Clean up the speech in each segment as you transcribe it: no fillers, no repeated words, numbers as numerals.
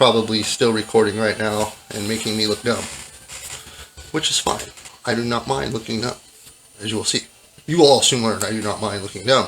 probably still recording right now and making me look dumb, which is fine. I do not mind looking dumb, as you will see. You will all soon learn I do not mind looking dumb.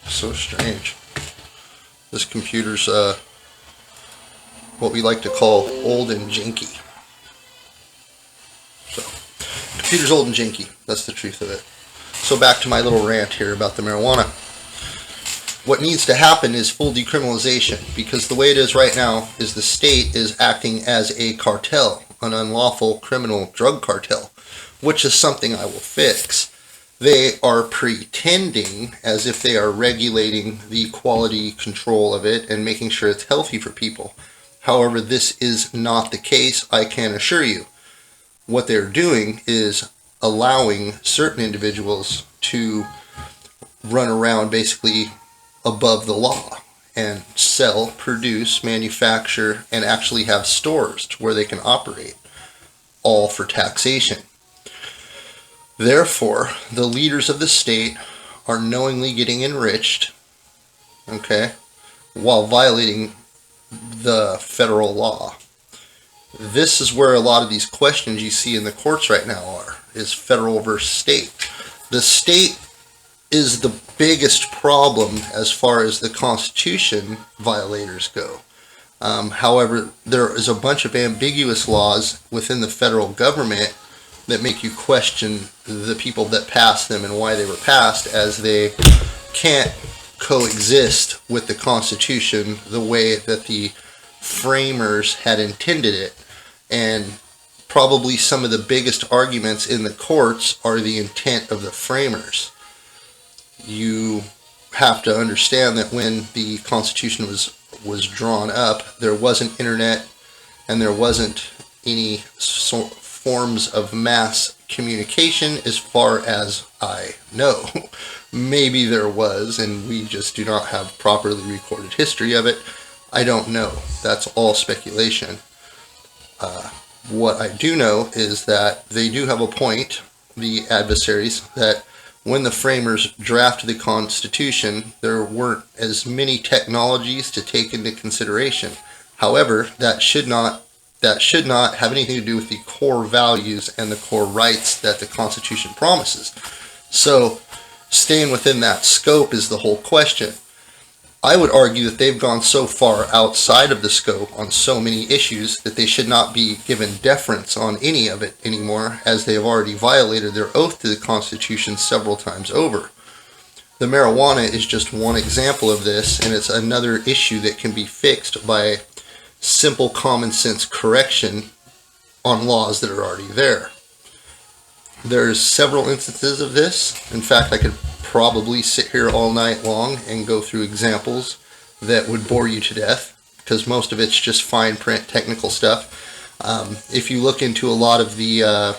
So strange. This computer's what we like to call old and janky. So, computer's old and janky. That's the truth of it. So back to my little rant here about the marijuana. What needs to happen is full decriminalization, because the way it is right now is the state is acting as a cartel, an unlawful criminal drug cartel, which is something I will fix. They are pretending as if they are regulating the quality control of it and making sure it's healthy for people. However, this is not the case, I can assure you. What they're doing is allowing certain individuals to run around basically above the law and sell, produce, manufacture, and actually have stores to where they can operate, all for taxation. Therefore, the leaders of the state are knowingly getting enriched, okay, while violating the federal law. This is where a lot of these questions you see in the courts right now are, is federal versus state. The state is the biggest problem as far as the Constitution violators go. However, there is a bunch of ambiguous laws within the federal government that make you question the people that passed them and why they were passed, as they can't coexist with the Constitution the way that the framers had intended it. And probably some of the biggest arguments in the courts are the intent of the framers. You have to understand that when the Constitution was drawn up, there wasn't internet and there wasn't any forms of mass communication as far as I know. Maybe there was, and we just do not have properly recorded history of it. I don't know. That's all speculation. What I do know is that they do have a point, the adversaries, that when the framers drafted the Constitution, there weren't as many technologies to take into consideration. However, that should not have anything to do with the core values and the core rights that the Constitution promises. So, staying within that scope is the whole question. I would argue that they've gone so far outside of the scope on so many issues that they should not be given deference on any of it anymore, as they have already violated their oath to the Constitution several times over. The marijuana is just one example of this, and it's another issue that can be fixed by simple common sense correction on laws that are already there. There's several instances of this. In fact, I could probably sit here all night long and go through examples that would bore you to death, because most of it's just fine print technical stuff. If you look into a lot of the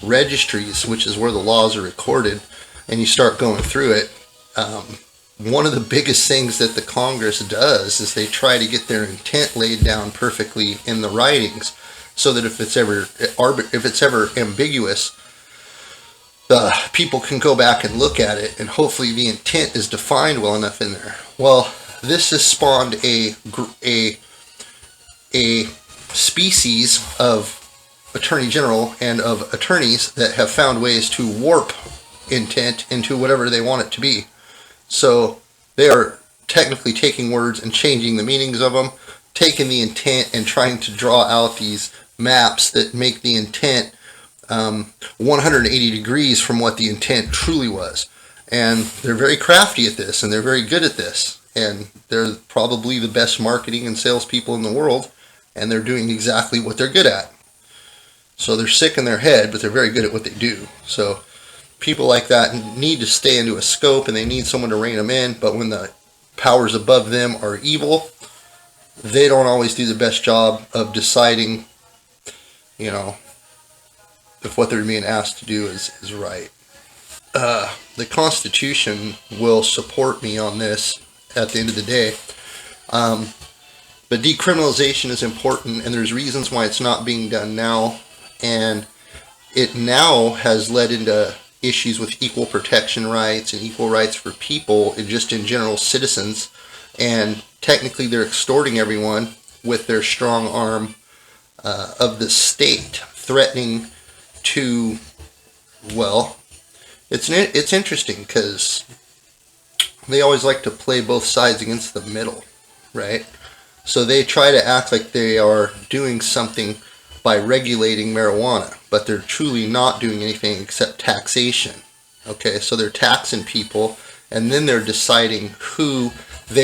registries, which is where the laws are recorded, and you start going through it, one of the biggest things that the Congress does is they try to get their intent laid down perfectly in the writings, so that if it's ever ambiguous, people can go back and look at it, and hopefully the intent is defined well enough in there. Well, this has spawned a species of attorney general and of attorneys that have found ways to warp intent into whatever they want it to be. So they are technically taking words and changing the meanings of them, taking the intent and trying to draw out these maps that make the intent 180 degrees from what the intent truly was. And they're very crafty at this, and they're very good at this, and they're probably the best marketing and salespeople in the world, and they're doing exactly what they're good at. So they're sick in their head, but they're very good at what they do. So people like that need to stay into a scope, and they need someone to rein them in. But when the powers above them are evil, they don't always do the best job of deciding, if what they're being asked to do is right. The Constitution will support me on this at the end of the day. But decriminalization is important, and there's reasons why it's not being done now. And it now has led into issues with equal protection rights and equal rights for people and just in general citizens. And technically they're extorting everyone with their strong arm of the state, threatening to, well, it's interesting because they always like to play both sides against the middle, right? So they try to act like they are doing something by regulating marijuana, but they're truly not doing anything except taxation. Okay, so they're taxing people, and then they're deciding who